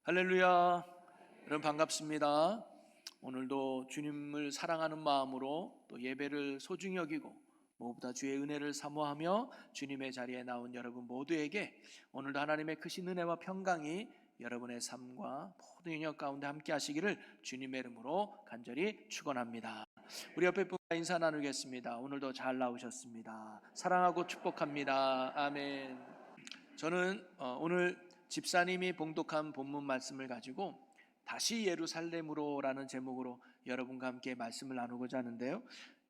할렐루야. 여러분 반갑습니다. 오늘도 주님을 사랑하는 마음으로 또 예배를 소중히 여기고 무엇보다 주의 은혜를 사모하며 주님의 자리에 나온 여러분 모두에게 오늘도 하나님의 크신 은혜와 평강이 여러분의 삶과 모든 영역 가운데 함께 하시기를 주님의 이름으로 간절히 축원합니다. 우리 옆에 분과 인사 나누겠습니다. 오늘도 잘 나오셨습니다. 사랑하고 축복합니다. 아멘. 저는 오늘 집사님이 봉독한 본문 말씀을 가지고 다시 예루살렘으로라는 제목으로 여러분과 함께 말씀을 나누고자 하는데요.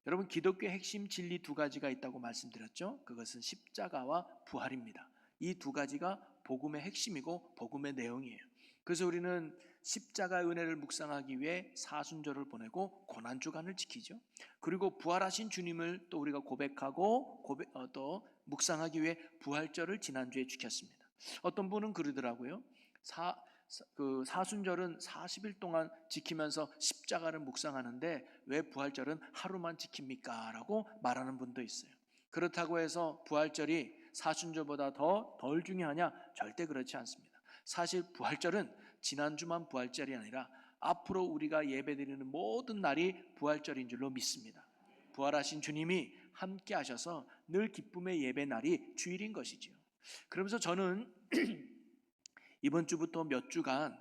여러분, 기독교의 핵심 진리 두 가지가 있다고 말씀드렸죠. 그것은 십자가와 부활입니다. 이 두 가지가 복음의 핵심이고 복음의 내용이에요. 그래서 우리는 십자가의 은혜를 묵상하기 위해 사순절을 보내고 고난주간을 지키죠. 그리고 부활하신 주님을 또 우리가 고백하고 또 묵상하기 위해 부활절을 지난주에 지켰습니다. 어떤 분은 그러더라고요. 사순절은 40일 동안 지키면서 십자가를 묵상하는데 왜 부활절은 하루만 지킵니까? 라고 말하는 분도 있어요. 그렇다고 해서 부활절이 사순절보다 덜 중요하냐? 절대 그렇지 않습니다. 사실 부활절은 지난주만 부활절이 아니라 앞으로 우리가 예배드리는 모든 날이 부활절인 줄로 믿습니다. 부활하신 주님이 함께 하셔서 늘 기쁨의 예배 날이 주일인 것이죠. 그러면서 저는 이번 주부터 몇 주간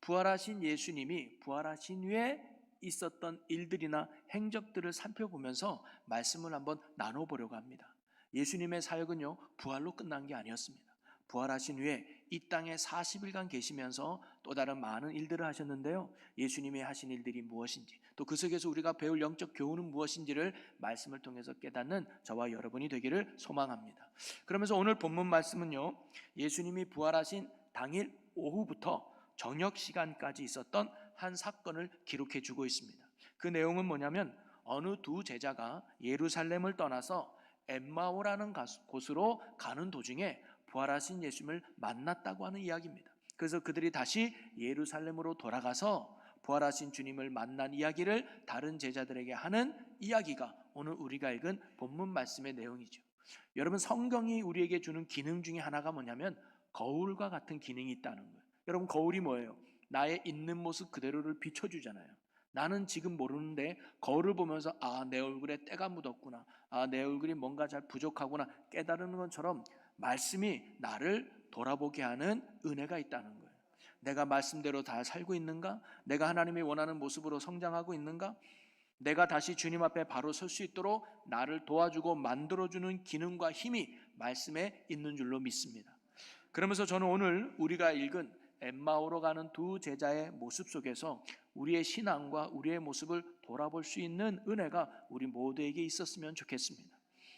부활하신 예수님이 부활하신 후에 있었던 일들이나 행적들을 살펴보면서 말씀을 한번 나눠보려고 합니다. 예수님의 사역은요, 부활로 끝난 게 아니었습니다. 부활하신 후에 이 땅에 40일간 계시면서 또 다른 많은 일들을 하셨는데요, 예수님이 하신 일들이 무엇인지, 또 그 속에서 우리가 배울 영적 교훈은 무엇인지를 말씀을 통해서 깨닫는 저와 여러분이 되기를 소망합니다. 그러면서 오늘 본문 말씀은요, 예수님이 부활하신 당일 오후부터 저녁 시간까지 있었던 한 사건을 기록해 주고 있습니다. 그 내용은 뭐냐면 어느 두 제자가 예루살렘을 떠나서 엠마오라는 곳으로 가는 도중에 부활하신 예수님을 만났다고 하는 이야기입니다. 그래서 그들이 다시 예루살렘으로 돌아가서 부활하신 주님을 만난 이야기를 다른 제자들에게 하는 이야기가 오늘 우리가 읽은 본문 말씀의 내용이죠. 여러분, 성경이 우리에게 주는 기능 중에 하나가 뭐냐면 거울과 같은 기능이 있다는 거예요. 여러분, 거울이 뭐예요? 나의 있는 모습 그대로를 비춰주잖아요. 나는 지금 모르는데 거울을 보면서 내 얼굴에 때가 묻었구나, 내 얼굴이 뭔가 잘 부족하구나 깨달는 것처럼 말씀이 나를 돌아보게 하는 은혜가 있다는 거예요. 내가 말씀대로 다 살고 있는가? 내가 하나님이 원하는 모습으로 성장하고 있는가? 내가 다시 주님 앞에 바로 설 수 있도록 나를 도와주고 만들어주는 기능과 힘이 말씀에 있는 줄로 믿습니다. 그러면서 저는 오늘 우리가 읽은 엠마오로 가는 두 제자의 모습 속에서 우리의 신앙과 우리의 모습을 돌아볼 수 있는 은혜가 우리 모두에게 있었으면 좋겠습니다.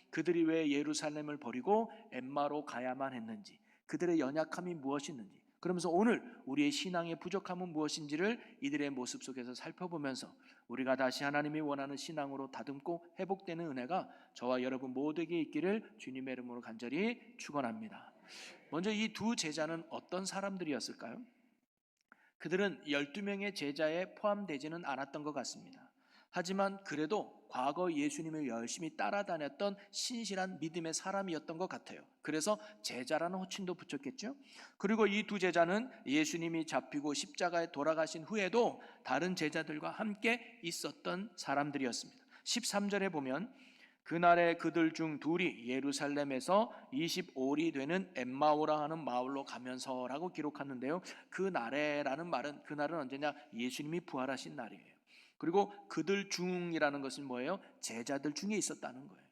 그들이 왜 예루살렘을 버리고 엠마로 가야만 했는지, 그들의 연약함이 무엇이었는지, 그러면서 오늘 우리의 신앙의 부족함은 무엇인지를 이들의 모습 속에서 살펴보면서 우리가 다시 하나님이 원하는 신앙으로 다듬고 회복되는 은혜가 저와 여러분 모두에게 있기를 주님의 이름으로 간절히 축원합니다. 먼저 이 두 제자는 어떤 사람들이었을까요? 그들은 12명의 제자에 포함되지는 않았던 것 같습니다. 하지만 그래도 과거 예수님을 열심히 따라다녔던 신실한 믿음의 사람이었던 것 같아요. 그래서 제자라는 호칭도 붙였겠죠. 그리고 이 두 제자는 예수님이 잡히고 십자가에 돌아가신 후에도 다른 제자들과 함께 있었던 사람들이었습니다. 13절에 보면 그날에 그들 중 둘이 예루살렘에서 25리 되는 엠마오라 하는 마을로 가면서라고 기록하는데요, 그날에라는 말은, 그날은 언제냐? 예수님이 부활하신 날이에요. 그리고 그들 중이라는 것은 뭐예요? 제자들 중에 있었다는 거예요.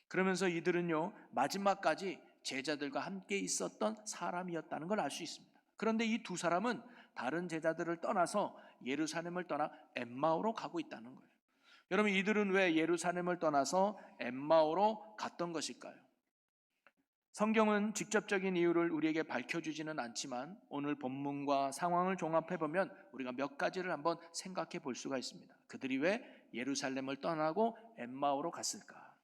그러면서 이들은요, 마지막까지 제자들과 함께 있었던 사람이었다는 걸 알 수 있습니다. 그런데 이 두 사람은 다른 제자들을 떠나서 예루살렘을 떠나 엠마오로 가고 있다는 거예요. 여러분, 이들은 왜 예루살렘을 떠나서 엠마오로 갔던 것일까요? 성경은 직접적인 이유를 우리에게 밝혀주지는 않지만 오늘 본문과 상황을 종합해보면 우리가 몇 가지를 한번 생각해 볼 수가 있습니다. 그들이 왜 예루살렘을 떠나고 엠마오로 갔을까?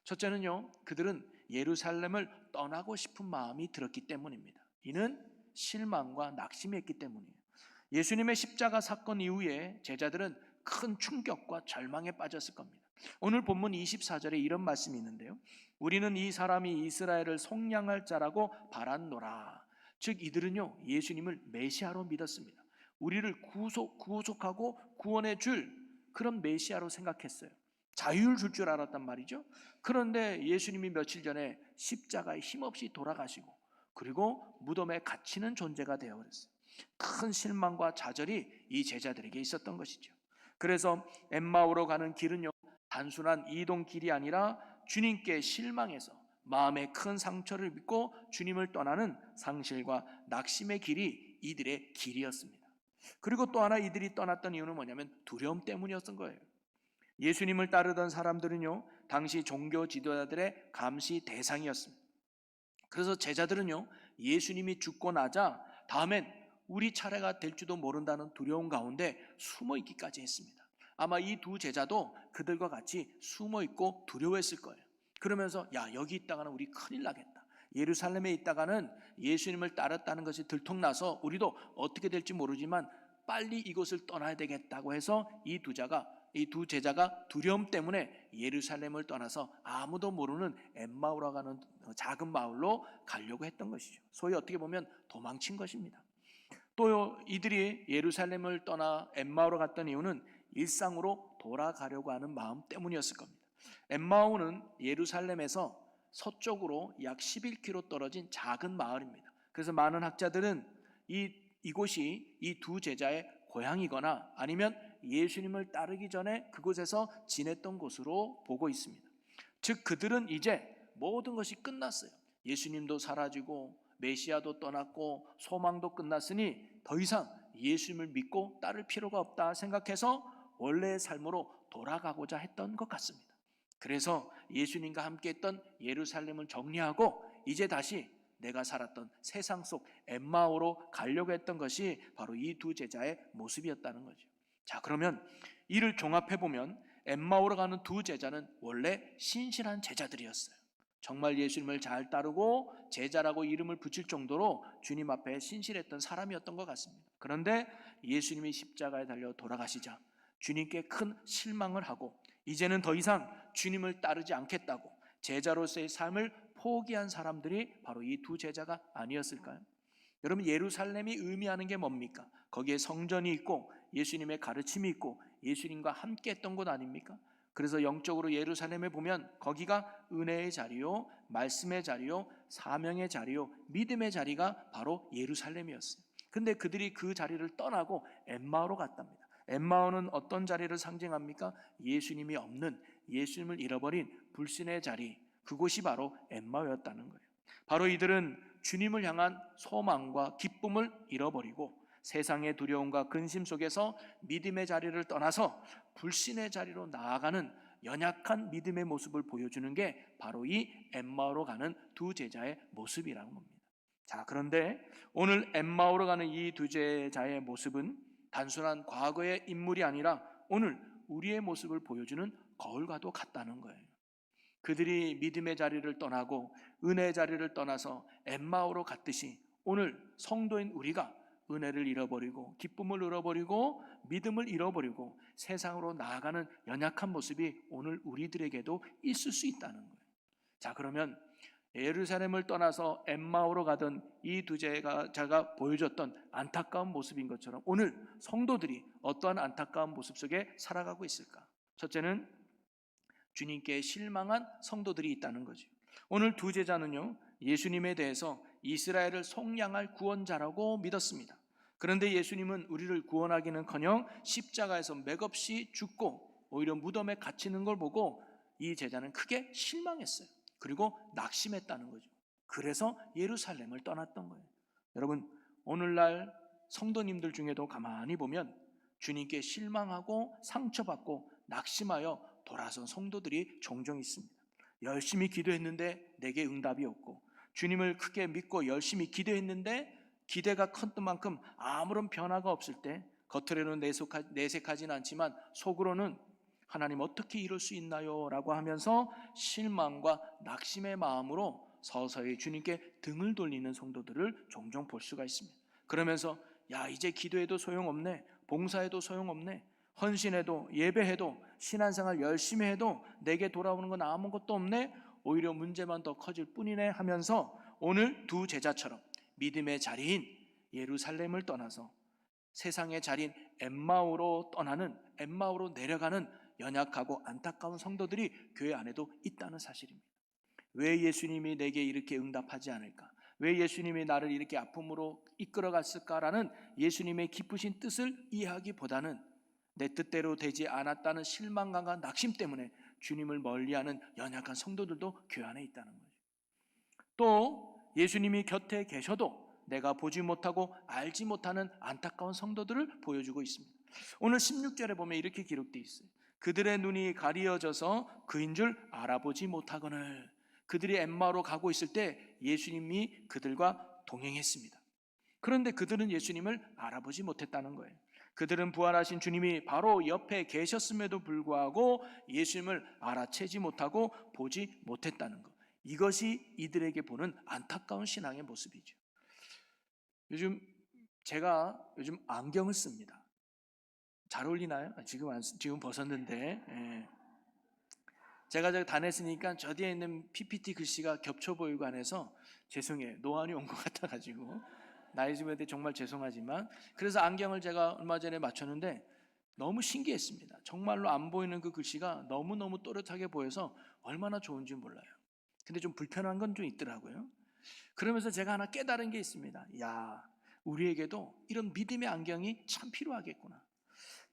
첫째는요, 그들은 예루살렘을 떠나고 싶은 마음이 들었기 때문입니다. 이는 실망과 낙심했기 때문이에요. 예수님의 십자가 사건 이후에 제자들은 큰 충격과 절망에 빠졌을 겁니다. 오늘 본문 24절에 이런 말씀이 있는데요, 우리는 이 사람이 이스라엘을 속량할 자라고 바랐노라. 즉 이들은요 예수님을 메시아로 믿었습니다. 우리를 구속하고 구원해 줄 그런 메시아로 생각했어요. 자유를 줄 줄 알았단 말이죠. 그런데 예수님이 며칠 전에 십자가에 힘없이 돌아가시고 그리고 무덤에 갇히는 존재가 되어버렸어요. 큰 실망과 좌절이 이 제자들에게 있었던 것이죠. 그래서 엠마오로 가는 길은요 단순한 이동길이 아니라 주님께 실망해서 마음에 큰 상처를 입고 주님을 떠나는 상실과 낙심의 길이 이들의 길이었습니다. 그리고 또 하나 이들이 떠났던 이유는 뭐냐면 두려움 때문이었던 거예요. 예수님을 따르던 사람들은요 당시 종교 지도자들의 감시 대상이었습니다. 그래서 제자들은요 예수님이 죽고 나자 다음엔 우리 차례가 될지도 모른다는 두려움 가운데 숨어 있기까지 했습니다. 아마 이 두 제자도 그들과 같이 숨어 있고 두려워했을 거예요. 그러면서 야 여기 있다가는 우리 큰일 나겠다. 예루살렘에 있다가는 예수님을 따랐다는 것이 들통나서 우리도 어떻게 될지 모르지만 빨리 이곳을 떠나야 되겠다고 해서 이 두 제자가 두려움 때문에 예루살렘을 떠나서 아무도 모르는 엠마오로 가는 작은 마을로 가려고 했던 것이죠. 소위 어떻게 보면 도망친 것입니다. 또 이들이 예루살렘을 떠나 엠마오로 갔던 이유는 일상으로 돌아가려고 하는 마음 때문이었을 겁니다. 엠마오는 예루살렘에서 서쪽으로 약 11km 떨어진 작은 마을입니다. 그래서 많은 학자들은 이곳이 이 두 제자의 고향이거나 아니면 예수님을 따르기 전에 그곳에서 지냈던 곳으로 보고 있습니다. 즉 그들은 이제 모든 것이 끝났어요. 예수님도 사라지고 메시아도 떠났고 소망도 끝났으니 더 이상 예수님을 믿고 따를 필요가 없다 생각해서 원래의 삶으로 돌아가고자 했던 것 같습니다. 그래서 예수님과 함께 했던 예루살렘을 정리하고 이제 다시 내가 살았던 세상 속 엠마오로 가려고 했던 것이 바로 이 두 제자의 모습이었다는 거죠. 자, 그러면 이를 종합해 보면 엠마오로 가는 두 제자는 원래 신실한 제자들이었어요. 정말 예수님을 잘 따르고 제자라고 이름을 붙일 정도로 주님 앞에 신실했던 사람이었던 것 같습니다. 그런데 예수님이 십자가에 달려 돌아가시자 주님께 큰 실망을 하고 이제는 더 이상 주님을 따르지 않겠다고 제자로서의 삶을 포기한 사람들이 바로 이 두 제자가 아니었을까요? 여러분 예루살렘이 의미하는 게 뭡니까? 거기에 성전이 있고 예수님의 가르침이 있고 예수님과 함께 했던 곳 아닙니까? 그래서 영적으로 예루살렘에 보면 거기가 은혜의 자리요, 말씀의 자리요, 사명의 자리요, 믿음의 자리가 바로 예루살렘이었어요. 근데 그들이 그 자리를 떠나고 엠마오로 갔답니다. 엠마오는 어떤 자리를 상징합니까? 예수님이 없는, 예수님을 잃어버린 불신의 자리, 그곳이 바로 엠마오였다는 거예요. 바로 이들은 주님을 향한 소망과 기쁨을 잃어버리고 세상의 두려움과 근심 속에서 믿음의 자리를 떠나서 불신의 자리로 나아가는 연약한 믿음의 모습을 보여주는 게 바로 이 엠마오로 가는 두 제자의 모습이라는 겁니다. 자, 그런데 오늘 엠마오로 가는 이 두 제자의 모습은 단순한 과거의 인물이 아니라 오늘 우리의 모습을 보여주는 거울과도 같다는 거예요. 그들이 믿음의 자리를 떠나고 은혜의 자리를 떠나서 엠마오로 갔듯이 오늘 성도인 우리가 은혜를 잃어버리고 기쁨을 잃어버리고 믿음을 잃어버리고 세상으로 나아가는 연약한 모습이 오늘 우리들에게도 있을 수 있다는 거예요. 자, 그러면 예루살렘을 떠나서 엠마오로 가던 이 두 제자가 보여줬던 안타까운 모습인 것처럼 오늘 성도들이 어떠한 안타까운 모습 속에 살아가고 있을까? 첫째는 주님께 실망한 성도들이 있다는 거죠. 오늘 두 제자는요 예수님에 대해서 이스라엘을 속량할 구원자라고 믿었습니다. 그런데 예수님은 우리를 구원하기는커녕 십자가에서 맥없이 죽고 오히려 무덤에 갇히는 걸 보고 이 제자는 크게 실망했어요. 그리고 낙심했다는 거죠. 그래서 예루살렘을 떠났던 거예요. 여러분 오늘날 성도님들 중에도 가만히 보면 주님께 실망하고 상처받고 낙심하여 돌아선 성도들이 종종 있습니다. 열심히 기도했는데 내게 응답이 없고 주님을 크게 믿고 열심히 기도했는데 기대가 컸던 만큼 아무런 변화가 없을 때 겉으로는 내색하지는 않지만 속으로는 하나님 어떻게 이럴 수 있나요? 라고 하면서 실망과 낙심의 마음으로 서서히 주님께 등을 돌리는 성도들을 종종 볼 수가 있습니다. 그러면서 야 이제 기도해도 소용없네, 봉사해도 소용없네, 헌신해도 예배해도 신앙생활 열심히 해도 내게 돌아오는 건 아무것도 없네, 오히려 문제만 더 커질 뿐이네 하면서 오늘 두 제자처럼 믿음의 자리인 예루살렘을 떠나서 세상의 자리인 엠마오로 내려가는 연약하고 안타까운 성도들이 교회 안에도 있다는 사실입니다. 왜 예수님이 내게 이렇게 응답하지 않을까? 왜 예수님이 나를 이렇게 아픔으로 이끌어 갔을까라는 예수님의 깊으신 뜻을 이해하기보다는 내 뜻대로 되지 않았다는 실망감과 낙심 때문에 주님을 멀리하는 연약한 성도들도 교회 안에 있다는 거죠. 또 예수님이 곁에 계셔도 내가 보지 못하고 알지 못하는 안타까운 성도들을 보여주고 있습니다. 오늘 16절에 보면 이렇게 기록되어 있어요. 그들의 눈이 가리어져서 그인 줄 알아보지 못하거늘. 그들이 엠마오로 가고 있을 때 예수님이 그들과 동행했습니다. 그런데 그들은 예수님을 알아보지 못했다는 거예요. 그들은 부활하신 주님이 바로 옆에 계셨음에도 불구하고 예수님을 알아채지 못하고 보지 못했다는 것. 이것이 이들에게 보는 안타까운 신앙의 모습이죠. 제가 요즘 안경을 씁니다. 잘 어울리나요? 지금 벗었는데. 예. 제가 저기 다녔으니까 저 뒤에 있는 PPT 글씨가 겹쳐 보이고 안해서 죄송해요. 노안이 온 것 같아가지고 나이 즈음에 정말 죄송하지만, 그래서 안경을 제가 얼마 전에 맞췄는데 너무 신기했습니다. 정말로 안 보이는 그 글씨가 너무너무 또렷하게 보여서 얼마나 좋은지 몰라요. 근데 좀 불편한 건 좀 있더라고요. 그러면서 제가 하나 깨달은 게 있습니다. 야, 우리에게도 이런 믿음의 안경이 참 필요하겠구나.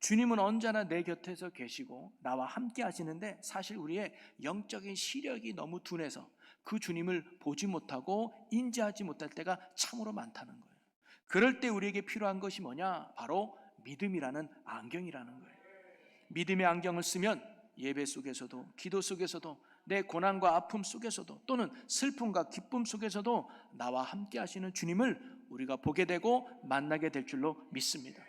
주님은 언제나 내 곁에서 계시고 나와 함께 하시는데, 사실 우리의 영적인 시력이 너무 둔해서 그 주님을 보지 못하고 인지하지 못할 때가 참으로 많다는 거예요. 그럴 때 우리에게 필요한 것이 뭐냐? 바로 믿음이라는 안경이라는 거예요. 믿음의 안경을 쓰면 예배 속에서도, 기도 속에서도, 내 고난과 아픔 속에서도, 또는 슬픔과 기쁨 속에서도 나와 함께 하시는 주님을 우리가 보게 되고 만나게 될 줄로 믿습니다.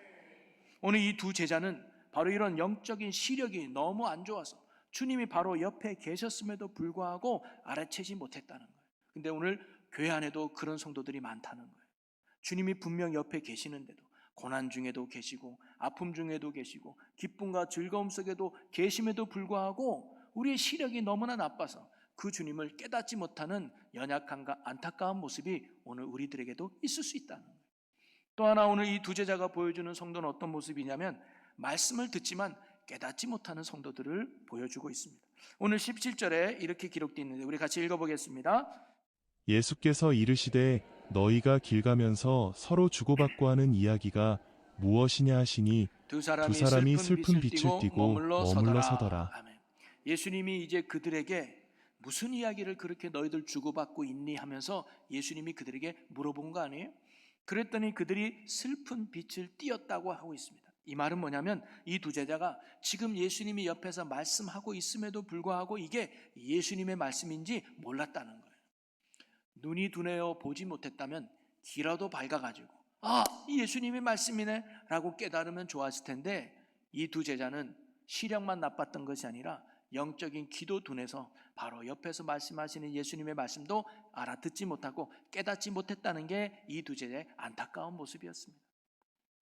오늘 이 두 제자는 바로 이런 영적인 시력이 너무 안 좋아서 주님이 바로 옆에 계셨음에도 불구하고 알아채지 못했다는 거예요. 근데 오늘 교회 안에도 그런 성도들이 많다는 거예요. 주님이 분명 옆에 계시는데도, 고난 중에도 계시고 아픔 중에도 계시고 기쁨과 즐거움 속에도 계심에도 불구하고 우리의 시력이 너무나 나빠서 그 주님을 깨닫지 못하는 연약함과 안타까운 모습이 오늘 우리들에게도 있을 수 있다는 거예요. 또 하나, 오늘 이 두 제자가 보여주는 성도는 어떤 모습이냐면 말씀을 듣지만 깨닫지 못하는 성도들을 보여주고 있습니다. 오늘 17절에 이렇게 기록되어 있는데 우리 같이 읽어보겠습니다. 예수께서 이르시되 너희가 길 가면서 서로 주고받고 하는 이야기가 무엇이냐 하시니 두 사람이 슬픈 빛을 띠고 머물러 서더라. 아멘. 예수님이 이제 그들에게 무슨 이야기를 그렇게 너희들 주고받고 있니 하면서 예수님이 그들에게 물어본 거 아니에요? 그랬더니 그들이 슬픈 빛을 띄었다고 하고 있습니다. 이 말은 뭐냐면 이 두 제자가 지금 예수님이 옆에서 말씀하고 있음에도 불구하고 이게 예수님의 말씀인지 몰랐다는 거예요. 눈이 둔해요 보지 못했다면 귀라도 밝아가지고 이 예수님의 말씀이네 라고 깨달으면 좋았을 텐데, 이 두 제자는 시력만 나빴던 것이 아니라 영적인 귀도 둔해서 바로 옆에서 말씀하시는 예수님의 말씀도 알아듣지 못하고 깨닫지 못했다는 게 이 두 제자의 안타까운 모습이었습니다.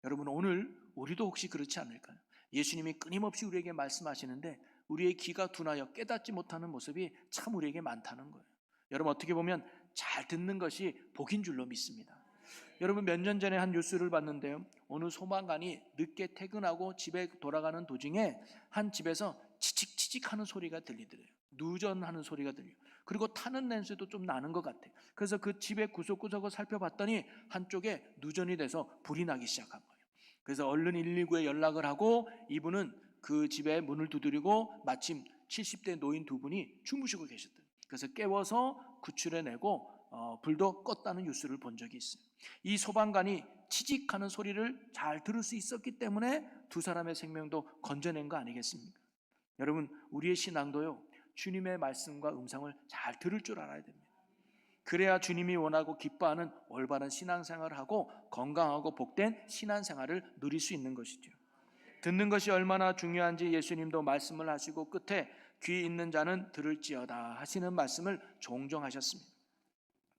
여러분, 오늘 우리도 혹시 그렇지 않을까요? 예수님이 끊임없이 우리에게 말씀하시는데 우리의 귀가 둔하여 깨닫지 못하는 모습이 참 우리에게 많다는 거예요. 여러분, 어떻게 보면 잘 듣는 것이 복인 줄로 믿습니다. 여러분, 몇 년 전에 한 뉴스를 봤는데요, 어느 소방관이 늦게 퇴근하고 집에 돌아가는 도중에 한 집에서 치칙치칙하는 소리가 들리더래요. 누전하는 소리가 들려요. 그리고 타는 냄새도 좀 나는 것 같아요. 그래서 그 집의 구석구석을 살펴봤더니 한쪽에 누전이 돼서 불이 나기 시작한 거예요. 그래서 얼른 119에 연락을 하고 이분은 그 집에 문을 두드리고 마침 70대 노인 두 분이 주무시고 계셨대요. 그래서 깨워서 구출해내고 불도 껐다는 뉴스를 본 적이 있어요. 이 소방관이 치직하는 소리를 잘 들을 수 있었기 때문에 두 사람의 생명도 건져낸 거 아니겠습니까? 여러분, 우리의 신앙도요, 주님의 말씀과 음성을 잘 들을 줄 알아야 됩니다. 그래야 주님이 원하고 기뻐하는 올바른 신앙생활을 하고 건강하고 복된 신앙생활을 누릴 수 있는 것이죠. 듣는 것이 얼마나 중요한지 예수님도 말씀을 하시고 끝에 귀 있는 자는 들을지어다 하시는 말씀을 종종 하셨습니다.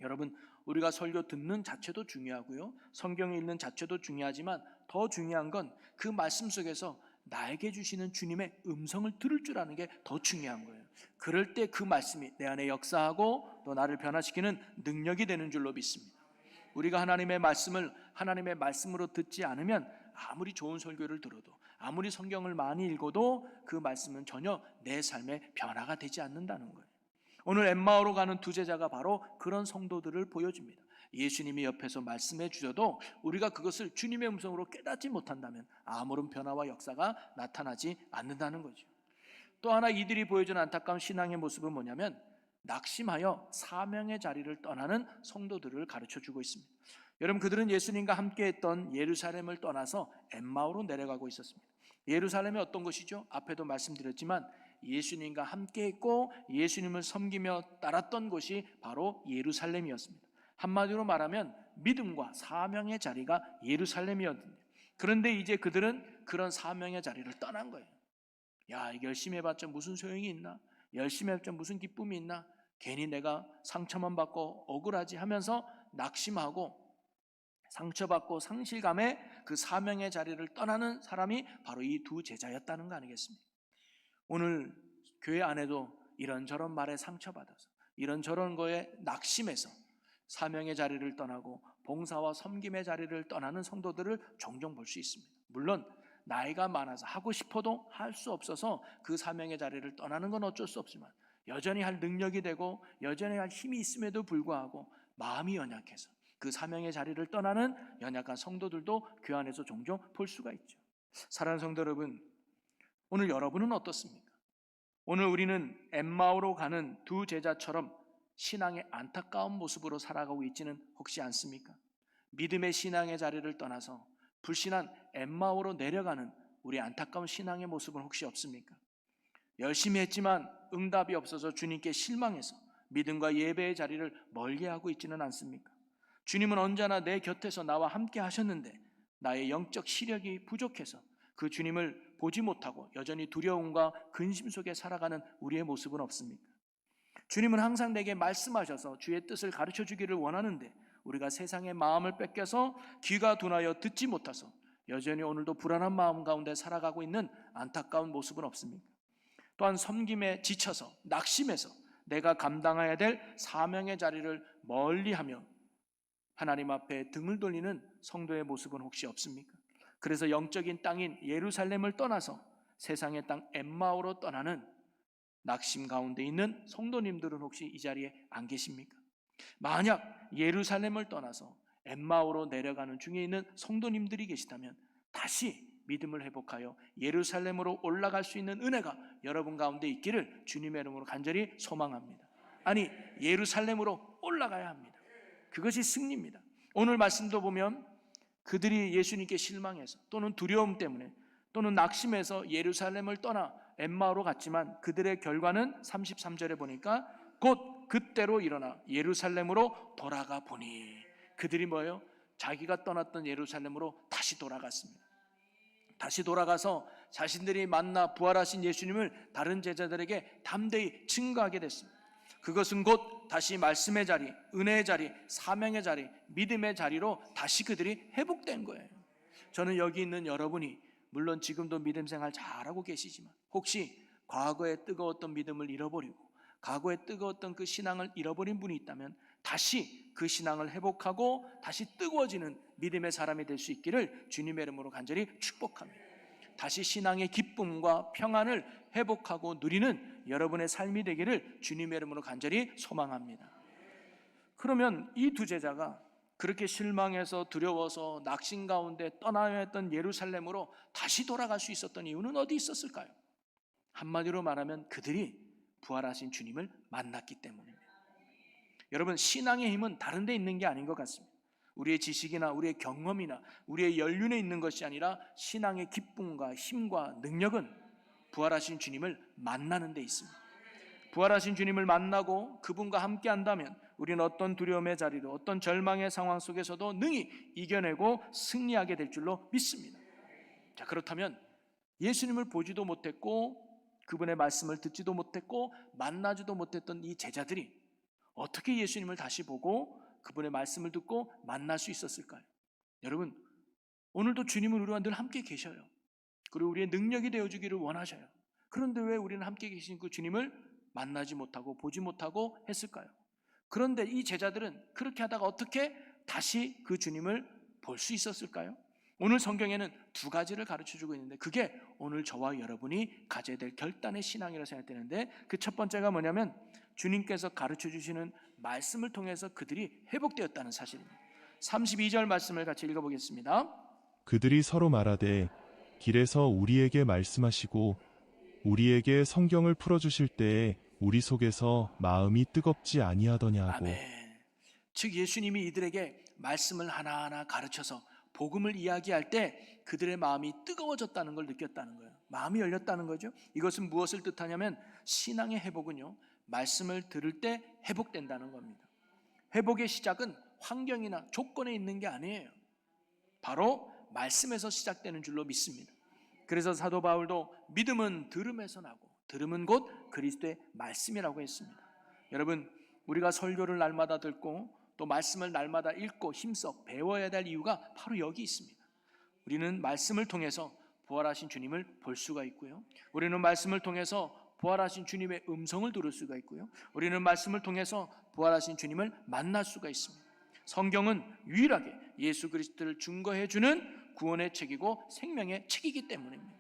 여러분, 우리가 설교 듣는 자체도 중요하고요, 성경에 읽는 자체도 중요하지만 더 중요한 건 그 말씀 속에서 나에게 주시는 주님의 음성을 들을 줄 아는 게 더 중요한 거예요. 그럴 때 그 말씀이 내 안에 역사하고 또 나를 변화시키는 능력이 되는 줄로 믿습니다. 우리가 하나님의 말씀으로 듣지 않으면 아무리 좋은 설교를 들어도, 아무리 성경을 많이 읽어도 그 말씀은 전혀 내 삶에 변화가 되지 않는다는 거예요. 오늘 엠마오로 가는 두 제자가 바로 그런 성도들을 보여줍니다. 예수님이 옆에서 말씀해 주셔도 우리가 그것을 주님의 음성으로 깨닫지 못한다면 아무런 변화와 역사가 나타나지 않는다는 거죠. 또 하나 이들이 보여준 안타까운 신앙의 모습은 뭐냐면, 낙심하여 사명의 자리를 떠나는 성도들을 가르쳐주고 있습니다. 여러분, 그들은 예수님과 함께했던 예루살렘을 떠나서 엠마오로 내려가고 있었습니다. 예루살렘이 어떤 곳이죠? 앞에도 말씀드렸지만 예수님과 함께했고 예수님을 섬기며 따랐던 곳이 바로 예루살렘이었습니다. 한마디로 말하면 믿음과 사명의 자리가 예루살렘이었는데, 그런데 이제 그들은 그런 사명의 자리를 떠난 거예요. 야, 열심히 해봤자 무슨 소용이 있나? 열심히 해봤자 무슨 기쁨이 있나? 괜히 내가 상처만 받고 억울하지 하면서 낙심하고 상처받고 상실감에 그 사명의 자리를 떠나는 사람이 바로 이 두 제자였다는 거 아니겠습니까? 오늘 교회 안에도 이런저런 말에 상처받아서, 이런저런 거에 낙심해서 사명의 자리를 떠나고 봉사와 섬김의 자리를 떠나는 성도들을 종종 볼 수 있습니다. 물론 나이가 많아서 하고 싶어도 할 수 없어서 그 사명의 자리를 떠나는 건 어쩔 수 없지만, 여전히 할 능력이 되고 여전히 할 힘이 있음에도 불구하고 마음이 연약해서 그 사명의 자리를 떠나는 연약한 성도들도 그 안에서 종종 볼 수가 있죠. 사랑하는 성도 여러분, 오늘 여러분은 어떻습니까? 오늘 우리는 엠마오로 가는 두 제자처럼 신앙의 안타까운 모습으로 살아가고 있지는 혹시 않습니까? 믿음의 신앙의 자리를 떠나서 불신한 엠마오로 내려가는 우리 안타까운 신앙의 모습은 혹시 없습니까? 열심히 했지만 응답이 없어서 주님께 실망해서 믿음과 예배의 자리를 멀게하고 있지는 않습니까? 주님은 언제나 내 곁에서 나와 함께 하셨는데 나의 영적 시력이 부족해서 그 주님을 보지 못하고 여전히 두려움과 근심 속에 살아가는 우리의 모습은 없습니까? 주님은 항상 내게 말씀하셔서 주의 뜻을 가르쳐 주기를 원하는데 우리가 세상의 마음을 뺏겨서 귀가 둔하여 듣지 못해서 여전히 오늘도 불안한 마음 가운데 살아가고 있는 안타까운 모습은 없습니까? 또한 섬김에 지쳐서 낙심해서 내가 감당해야 될 사명의 자리를 멀리하며 하나님 앞에 등을 돌리는 성도의 모습은 혹시 없습니까? 그래서 영적인 땅인 예루살렘을 떠나서 세상의 땅 엠마오로 떠나는 낙심 가운데 있는 성도님들은 혹시 이 자리에 안 계십니까? 만약 예루살렘을 떠나서 엠마오로 내려가는 중에 있는 성도님들이 계시다면 다시 믿음을 회복하여 예루살렘으로 올라갈 수 있는 은혜가 여러분 가운데 있기를 주님의 이름으로 간절히 소망합니다. 아니, 예루살렘으로 올라가야 합니다. 그것이 승리입니다. 오늘 말씀도 보면 그들이 예수님께 실망해서 또는 두려움 때문에 또는 낙심해서 예루살렘을 떠나 엠마오로 갔지만 그들의 결과는 33절에 보니까 곧 그때로 일어나 예루살렘으로 돌아가 보니, 그들이 뭐예요? 자기가 떠났던 예루살렘으로 다시 돌아갔습니다. 다시 돌아가서 자신들이 만나 부활하신 예수님을 다른 제자들에게 담대히 증거하게 됐습니다. 그것은 곧 다시 말씀의 자리, 은혜의 자리, 사명의 자리, 믿음의 자리로 다시 그들이 회복된 거예요. 저는 여기 있는 여러분이 물론 지금도 믿음 생활 잘하고 계시지만 혹시 과거에 뜨거웠던 믿음을 잃어버리고 과거에 뜨거웠던 그 신앙을 잃어버린 분이 있다면 다시 그 신앙을 회복하고 다시 뜨거워지는 믿음의 사람이 될 수 있기를 주님의 이름으로 간절히 축복합니다. 다시 신앙의 기쁨과 평안을 회복하고 누리는 여러분의 삶이 되기를 주님의 이름으로 간절히 소망합니다. 그러면 이 두 제자가 그렇게 실망해서 두려워서 낙심 가운데 떠나야 했던 예루살렘으로 다시 돌아갈 수 있었던 이유는 어디 있었을까요? 한마디로 말하면 그들이 부활하신 주님을 만났기 때문입니다. 여러분, 신앙의 힘은 다른 데 있는 게 아닌 것 같습니다. 우리의 지식이나 우리의 경험이나 우리의 연륜에 있는 것이 아니라 신앙의 기쁨과 힘과 능력은 부활하신 주님을 만나는 데 있습니다. 부활하신 주님을 만나고 그분과 함께 한다면 우리는 어떤 두려움의 자리도 어떤 절망의 상황 속에서도 능히 이겨내고 승리하게 될 줄로 믿습니다. 자, 그렇다면 예수님을 보지도 못했고 그분의 말씀을 듣지도 못했고 만나지도 못했던 이 제자들이 어떻게 예수님을 다시 보고 그분의 말씀을 듣고 만날 수 있었을까요? 여러분, 오늘도 주님은 우리와 늘 함께 계셔요. 그리고 우리의 능력이 되어주기를 원하셔요. 그런데 왜 우리는 함께 계신 그 주님을 만나지 못하고 보지 못하고 했을까요? 그런데 이 제자들은 그렇게 하다가 어떻게 다시 그 주님을 볼 수 있었을까요? 오늘 성경에는 두 가지를 가르쳐주고 있는데 그게 오늘 저와 여러분이 가져야 될 결단의 신앙이라고 생각되는데 그 첫 번째가 뭐냐면 주님께서 가르쳐주시는 말씀을 통해서 그들이 회복되었다는 사실입니다. 32절 말씀을 같이 읽어보겠습니다. 그들이 서로 말하되 길에서 우리에게 말씀하시고 우리에게 성경을 풀어주실 때에 우리 속에서 마음이 뜨겁지 아니하더냐고. 아멘. 즉 예수님이 이들에게 말씀을 하나하나 가르쳐서 복음을 이야기할 때 그들의 마음이 뜨거워졌다는 걸 느꼈다는 거예요. 마음이 열렸다는 거죠. 이것은 무엇을 뜻하냐면 신앙의 회복은요, 말씀을 들을 때 회복된다는 겁니다. 회복의 시작은 환경이나 조건에 있는 게 아니에요. 바로 말씀에서 시작되는 줄로 믿습니다. 그래서 사도 바울도 믿음은 들음에서 나고 들음은 곧 그리스도의 말씀이라고 했습니다. 여러분, 우리가 설교를 날마다 듣고 또 말씀을 날마다 읽고 힘써 배워야 될 이유가 바로 여기 있습니다. 우리는 말씀을 통해서 부활하신 주님을 볼 수가 있고요. 우리는 말씀을 통해서 부활하신 주님의 음성을 들을 수가 있고요. 우리는 말씀을 통해서 부활하신 주님을 만날 수가 있습니다. 성경은 유일하게 예수 그리스도를 증거해 주는 구원의 책이고 생명의 책이기 때문입니다.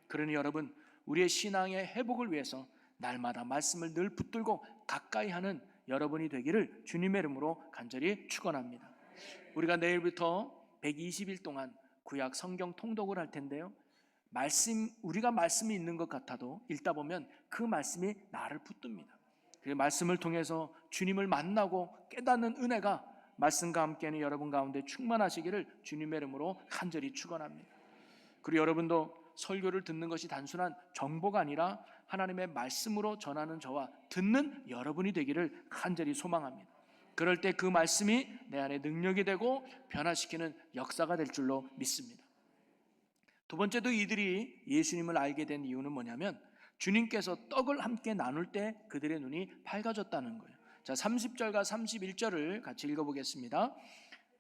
그러니 여러분, 우리의 신앙의 회복을 위해서 날마다 말씀을 늘 붙들고 가까이 하는 여러분이 되기를 주님의 이름으로 간절히 축원합니다. 우리가 내일부터 120일 동안 구약 성경 통독을 할 텐데요. 우리가 말씀이 있는 것 같아도 읽다 보면 그 말씀이 나를 붙듭니다. 그 말씀을 통해서 주님을 만나고 깨닫는 은혜가 말씀과 함께하는 여러분 가운데 충만하시기를 주님의 이름으로 간절히 축원합니다. 그리고 여러분도 설교를 듣는 것이 단순한 정보가 아니라 하나님의 말씀으로 전하는 저와 듣는 여러분이 되기를 간절히 소망합니다. 그럴 때 그 말씀이 내 안에 능력이 되고 변화시키는 역사가 될 줄로 믿습니다. 두 번째도 이들이 예수님을 알게 된 이유는 뭐냐면 주님께서 떡을 함께 나눌 때 그들의 눈이 밝아졌다는 거예요. 자, 30절과 31절을 같이 읽어보겠습니다.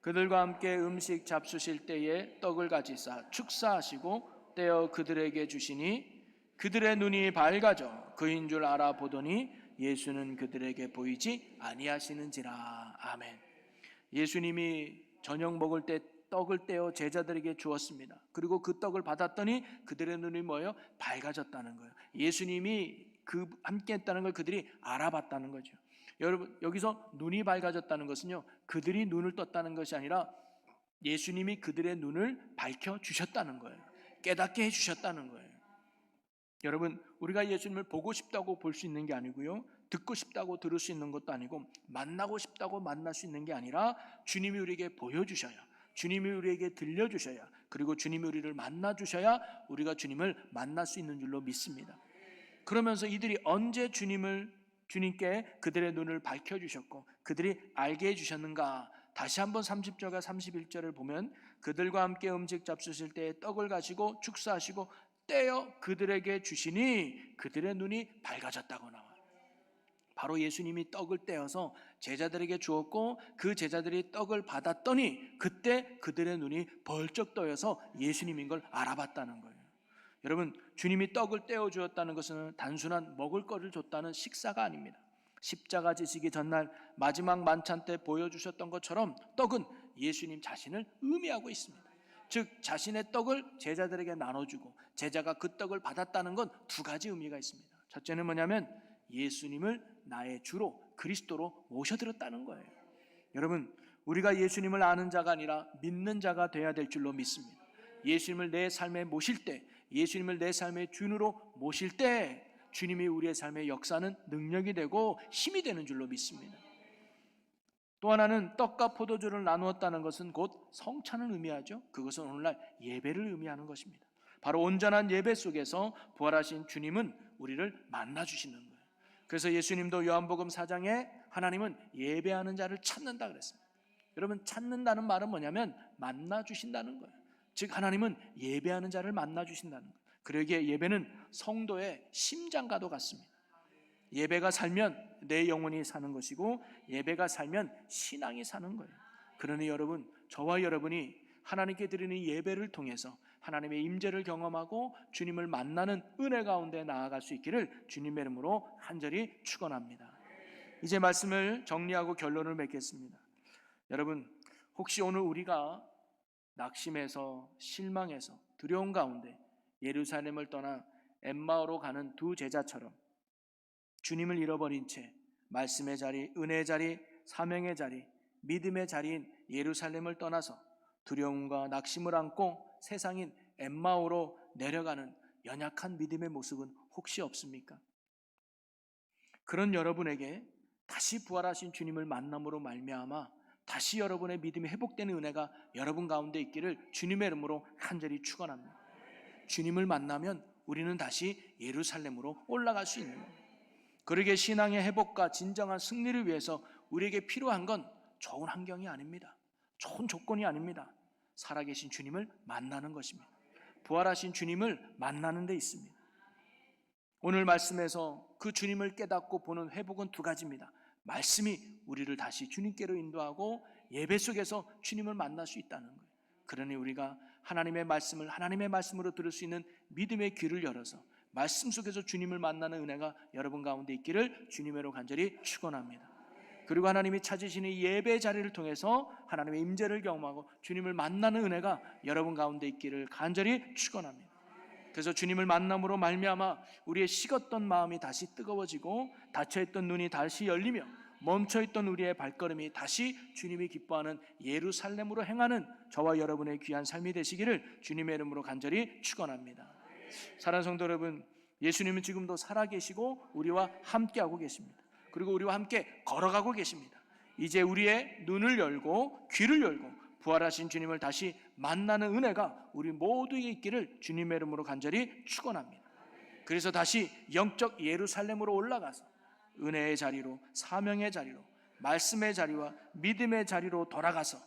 그들과 함께 음식 잡수실 때에 떡을 가지사 축사하시고 떼어 그들에게 주시니 그들의 눈이 밝아져 그인 줄 알아보더니 예수는 그들에게 보이지 아니하시는지라. 아멘. 예수님이 저녁 먹을 때 떡을 떼어 제자들에게 주었습니다. 그리고 그 떡을 받았더니 그들의 눈이 뭐예요? 밝아졌다는 거예요. 예수님이 함께 했다는 걸 그들이 알아봤다는 거죠. 여러분, 여기서 눈이 밝아졌다는 것은요, 그들이 눈을 떴다는 것이 아니라 예수님이 그들의 눈을 밝혀주셨다는 거예요. 깨닫게 해주셨다는 거예요. 여러분, 우리가 예수님을 보고 싶다고 볼 수 있는 게 아니고요, 듣고 싶다고 들을 수 있는 것도 아니고, 만나고 싶다고 만날 수 있는 게 아니라 주님이 우리에게 보여주셔야, 주님이 우리에게 들려주셔야, 그리고 주님이 우리를 만나주셔야 우리가 주님을 만날 수 있는 줄로 믿습니다. 그러면서 이들이 언제 주님께 그들의 눈을 밝혀주셨고 그들이 알게 해주셨는가? 다시 한번 30절과 31절을 보면 그들과 함께 음식 잡수실 때 떡을 가지고 축사하시고 떼어 그들에게 주시니 그들의 눈이 밝아졌다고 나와요. 바로 예수님이 떡을 떼어서 제자들에게 주었고 그 제자들이 떡을 받았더니 그때 그들의 눈이 벌쩍 떠여서 예수님인 걸 알아봤다는 거예요. 여러분, 주님이 떡을 떼어 주었다는 것은 단순한 먹을 거를 줬다는 식사가 아닙니다. 십자가 지시기 전날 마지막 만찬 때 보여주셨던 것처럼 떡은 예수님 자신을 의미하고 있습니다. 즉 자신의 떡을 제자들에게 나눠주고 제자가 그 떡을 받았다는 건 두 가지 의미가 있습니다. 첫째는 뭐냐면 예수님을 나의 주로 그리스도로 모셔들었다는 거예요. 여러분, 우리가 예수님을 아는 자가 아니라 믿는 자가 되어야 될 줄로 믿습니다. 예수님을 내 삶에 모실 때, 예수님을 내 삶의 주인으로 모실 때 주님이 우리의 삶의 역사는 능력이 되고 힘이 되는 줄로 믿습니다. 또 하나는 떡과 포도주를 나누었다는 것은 곧 성찬을 의미하죠. 그것은 오늘날 예배를 의미하는 것입니다. 바로 온전한 예배 속에서 부활하신 주님은 우리를 만나주시는 거예요. 그래서 예수님도 요한복음 4장에 하나님은 예배하는 자를 찾는다 그랬습니다. 여러분, 찾는다는 말은 뭐냐면 만나주신다는 거예요. 즉 하나님은 예배하는 자를 만나주신다는 거예요. 그러기에 예배는 성도의 심장과도 같습니다. 예배가 살면 내 영혼이 사는 것이고 예배가 살면 신앙이 사는 거예요. 그러니 여러분, 저와 여러분이 하나님께 드리는 예배를 통해서 하나님의 임재를 경험하고 주님을 만나는 은혜 가운데 나아갈 수 있기를 주님의 이름으로 간절히 축원합니다. 이제 말씀을 정리하고 결론을 맺겠습니다. 여러분, 혹시 오늘 우리가 낙심해서 실망해서 두려운 가운데 예루살렘을 떠나 엠마오로 가는 두 제자처럼 주님을 잃어버린 채 말씀의 자리, 은혜의 자리, 사명의 자리, 믿음의 자리인 예루살렘을 떠나서 두려움과 낙심을 안고 세상인 엠마오로 내려가는 연약한 믿음의 모습은 혹시 없습니까? 그런 여러분에게 다시 부활하신 주님을 만남으로 말미암아 다시 여러분의 믿음이 회복되는 은혜가 여러분 가운데 있기를 주님의 이름으로 간절히 축원합니다. 주님을 만나면 우리는 다시 예루살렘으로 올라갈 수 있는 겁니다. 그러기에 신앙의 회복과 진정한 승리를 위해서 우리에게 필요한 건 좋은 환경이 아닙니다. 좋은 조건이 아닙니다. 살아계신 주님을 만나는 것입니다. 부활하신 주님을 만나는 데 있습니다. 오늘 말씀에서 그 주님을 깨닫고 보는 회복은 두 가지입니다. 말씀이 우리를 다시 주님께로 인도하고 예배 속에서 주님을 만날 수 있다는 거예요. 그러니 우리가 하나님의 말씀을 하나님의 말씀으로 들을 수 있는 믿음의 귀를 열어서 말씀 속에서 주님을 만나는 은혜가 여러분 가운데 있기를 주님으로 간절히 축원합니다. 그리고 하나님이 찾으시는 이 예배 자리를 통해서 하나님의 임재를 경험하고 주님을 만나는 은혜가 여러분 가운데 있기를 간절히 축원합니다. 그래서 주님을 만남으로 말미암아 우리의 식었던 마음이 다시 뜨거워지고 닫혀있던 눈이 다시 열리며 멈춰있던 우리의 발걸음이 다시 주님이 기뻐하는 예루살렘으로 행하는 저와 여러분의 귀한 삶이 되시기를 주님의 이름으로 간절히 축원합니다. 사랑하는 성도 여러분, 예수님은 지금도 살아계시고 우리와 함께하고 계십니다. 그리고 우리와 함께 걸어가고 계십니다. 이제 우리의 눈을 열고 귀를 열고 부활하신 주님을 다시 만나는 은혜가 우리 모두에게 있기를 주님의 이름으로 간절히 축원합니다. 그래서 다시 영적 예루살렘으로 올라가서 은혜의 자리로, 사명의 자리로, 말씀의 자리와 믿음의 자리로 돌아가서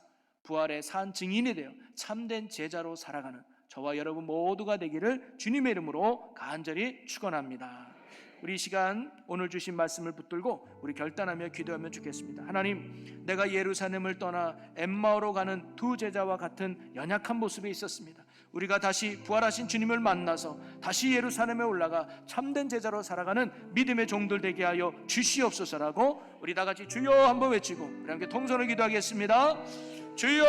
부활의 산 증인이 되어 참된 제자로 살아가는 저와 여러분 모두가 되기를 주님의 이름으로 간절히 축원합니다. 우리 이 시간 오늘 주신 말씀을 붙들고 우리 결단하며 기도하면 좋겠습니다. 하나님, 내가 예루살렘을 떠나 엠마오로 가는 두 제자와 같은 연약한 모습에 있었습니다. 우리가 다시 부활하신 주님을 만나서 다시 예루살렘에 올라가 참된 제자로 살아가는 믿음의 종들 되게 하여 주시옵소서라고 우리 다 같이 주여 한번 외치고 우리 함께 통성을 기도하겠습니다. 주여!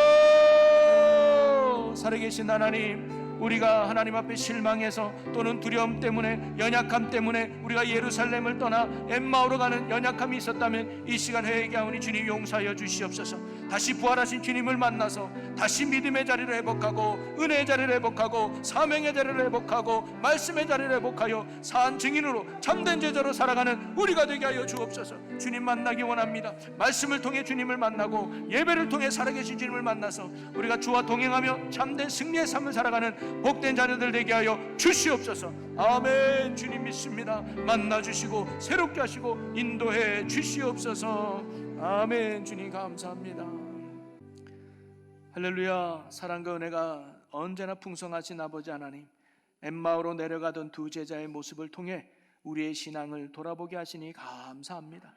살아계신 하나님, 우리가 하나님 앞에 실망해서 또는 두려움 때문에 연약함 때문에 우리가 예루살렘을 떠나 엠마오로 가는 연약함이 있었다면 이 시간 회개하오니 주님 용서하여 주시옵소서. 다시 부활하신 주님을 만나서 다시 믿음의 자리를 회복하고 은혜의 자리를 회복하고 사명의 자리를 회복하고 말씀의 자리를 회복하여 산 증인으로 참된 제자로 살아가는 우리가 되게 하여 주옵소서. 주님 만나기 원합니다. 말씀을 통해 주님을 만나고 예배를 통해 살아계신 주님을 만나서 우리가 주와 동행하며 참된 승리의 삶을 살아가는 복된 자녀들 되게 하여 주시옵소서. 아멘. 주님 믿습니다. 만나주시고 새롭게 하시고 인도해 주시옵소서. 아멘. 주님 감사합니다. 할렐루야. 사랑과 은혜가 언제나 풍성하신 아버지 하나님, 엠마오로 내려가던 두 제자의 모습을 통해 우리의 신앙을 돌아보게 하시니 감사합니다.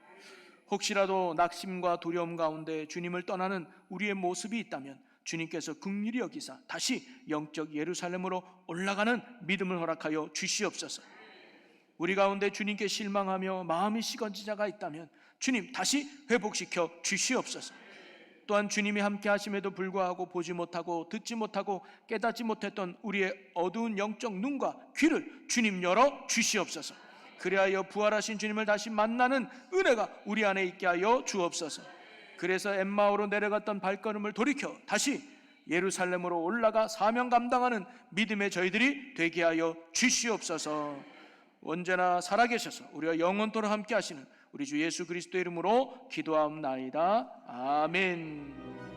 혹시라도 낙심과 두려움 가운데 주님을 떠나는 우리의 모습이 있다면 주님께서 긍휼히 여기사 다시 영적 예루살렘으로 올라가는 믿음을 허락하여 주시옵소서. 우리 가운데 주님께 실망하며 마음이 식어진 자가 있다면 주님 다시 회복시켜 주시옵소서. 또한 주님이 함께 하심에도 불구하고 보지 못하고 듣지 못하고 깨닫지 못했던 우리의 어두운 영적 눈과 귀를 주님 열어 주시옵소서. 그리하여 부활하신 주님을 다시 만나는 은혜가 우리 안에 있게 하여 주옵소서. 그래서 엠마오로 내려갔던 발걸음을 돌이켜 다시 예루살렘으로 올라가 사명 감당하는 믿음의 저희들이 되게 하여 주시옵소서. 언제나 살아계셔서 우리와 영원토록 함께 하시는 우리 주 예수 그리스도의 이름으로 기도하옵나이다. 아멘.